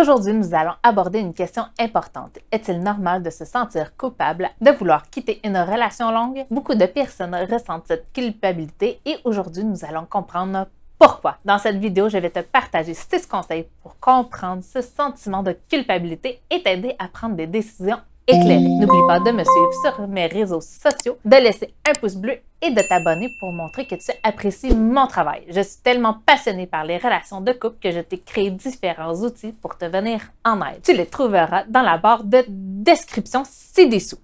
Aujourd'hui, nous allons aborder une question importante. Est-il normal de se sentir coupable de vouloir quitter une relation longue? Beaucoup de personnes ressentent cette culpabilité et aujourd'hui, nous allons comprendre pourquoi. Dans cette vidéo, je vais te partager 6 conseils pour comprendre ce sentiment de culpabilité et t'aider à prendre des décisions éclairées. N'oublie pas de me suivre sur mes réseaux sociaux, de laisser un pouce bleu et de t'abonner pour montrer que tu apprécies mon travail. Je suis tellement passionnée par les relations de couple que je t'ai créé différents outils pour te venir en aide. Tu les trouveras dans la barre de description ci-dessous.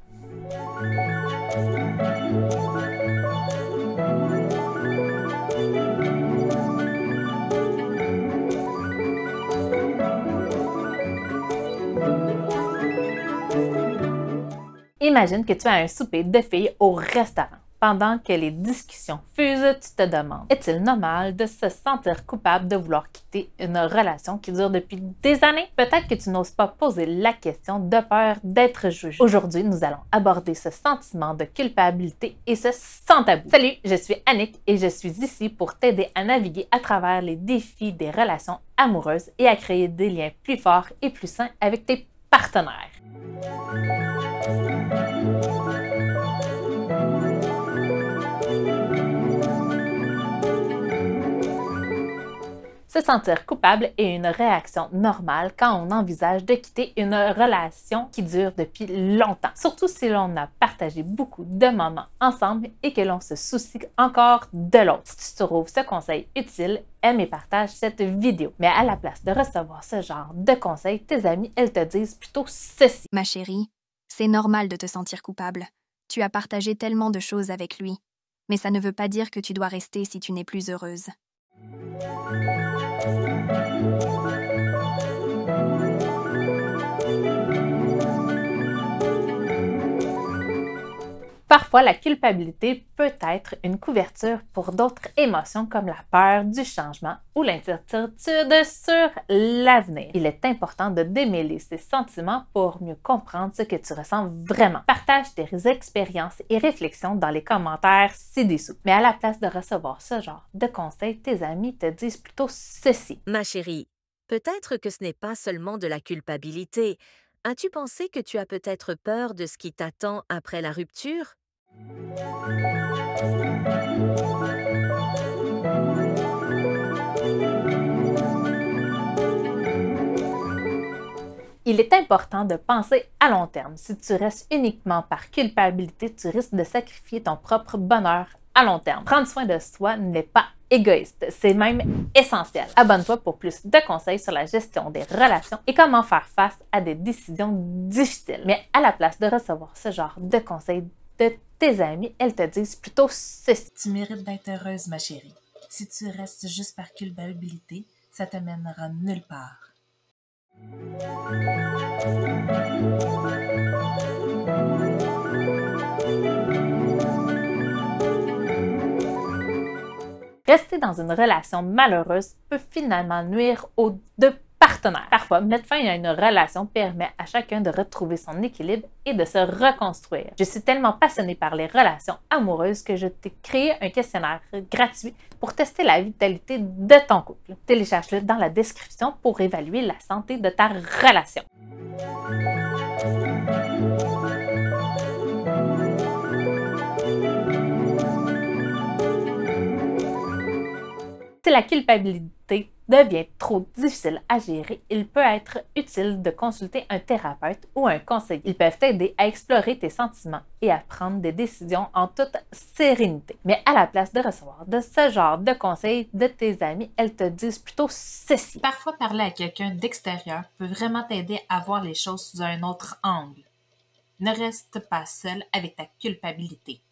Imagine que tu as un souper de filles au restaurant. Pendant que les discussions fusent, tu te demandes, est-il normal de se sentir coupable de vouloir quitter une relation qui dure depuis des années? Peut-être que tu n'oses pas poser la question de peur d'être jugé. Aujourd'hui, nous allons aborder ce sentiment de culpabilité et ce sans tabou. Salut, je suis Annick et je suis ici pour t'aider à naviguer à travers les défis des relations amoureuses et à créer des liens plus forts et plus sains avec tes partenaires. Se sentir coupable est une réaction normale quand on envisage de quitter une relation qui dure depuis longtemps, surtout si l'on a partagé beaucoup de moments ensemble et que l'on se soucie encore de l'autre. Si tu trouves ce conseil utile, aime et partage cette vidéo. Mais à la place de recevoir ce genre de conseils, tes amis, elles te disent plutôt ceci. Ma chérie, c'est normal de te sentir coupable. Tu as partagé tellement de choses avec lui. Mais ça ne veut pas dire que tu dois rester si tu n'es plus heureuse. Parfois, la culpabilité peut être une couverture pour d'autres émotions comme la peur du changement ou l'incertitude sur l'avenir. Il est important de démêler ces sentiments pour mieux comprendre ce que tu ressens vraiment. Partage tes expériences et réflexions dans les commentaires ci-dessous. Mais à la place de recevoir ce genre de conseils, tes amis te disent plutôt ceci. Ma chérie, peut-être que ce n'est pas seulement de la culpabilité. As-tu pensé que tu as peut-être peur de ce qui t'attend après la rupture? Il est important de penser à long terme. Si tu restes uniquement par culpabilité, tu risques de sacrifier ton propre bonheur à long terme. Prendre soin de soi n'est pas égoïste, c'est même essentiel. Abonne-toi pour plus de conseils sur la gestion des relations et comment faire face à des décisions difficiles. Mais à la place de recevoir ce genre de conseils de tes amis, elles te disent plutôt ceci. Tu mérites d'être heureuse, ma chérie. Si tu restes juste par culpabilité, ça te mènera nulle part. Rester dans une relation malheureuse peut finalement nuire aux deux partenaires. Parfois, mettre fin à une relation permet à chacun de retrouver son équilibre et de se reconstruire. Je suis tellement passionnée par les relations amoureuses que je t'ai créé un questionnaire gratuit pour tester la vitalité de ton couple. Télécharge-le dans la description pour évaluer la santé de ta relation. Si la culpabilité devient trop difficile à gérer, il peut être utile de consulter un thérapeute ou un conseiller. Ils peuvent t'aider à explorer tes sentiments et à prendre des décisions en toute sérénité. Mais à la place de recevoir de ce genre de conseils de tes amis, elles te disent plutôt ceci. Parfois, parler à quelqu'un d'extérieur peut vraiment t'aider à voir les choses sous un autre angle. Ne reste pas seul avec ta culpabilité.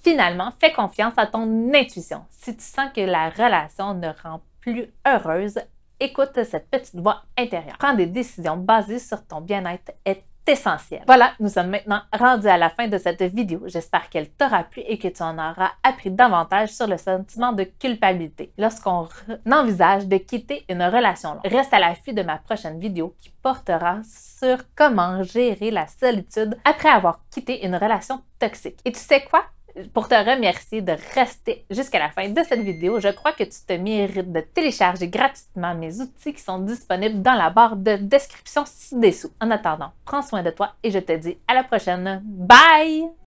Finalement, fais confiance à ton intuition. Si tu sens que la relation ne rend plus heureuse, écoute cette petite voix intérieure. Prends des décisions basées sur ton bien-être est essentiel. Voilà, nous sommes maintenant rendus à la fin de cette vidéo. J'espère qu'elle t'aura plu et que tu en auras appris davantage sur le sentiment de culpabilité lorsqu'on envisage de quitter une relation longue. Reste à l'affût de ma prochaine vidéo qui portera sur comment gérer la solitude après avoir quitté une relation toxique. Et tu sais quoi? Pour te remercier de rester jusqu'à la fin de cette vidéo, je crois que tu te mérites de télécharger gratuitement mes outils qui sont disponibles dans la barre de description ci-dessous. En attendant, prends soin de toi et je te dis à la prochaine. Bye!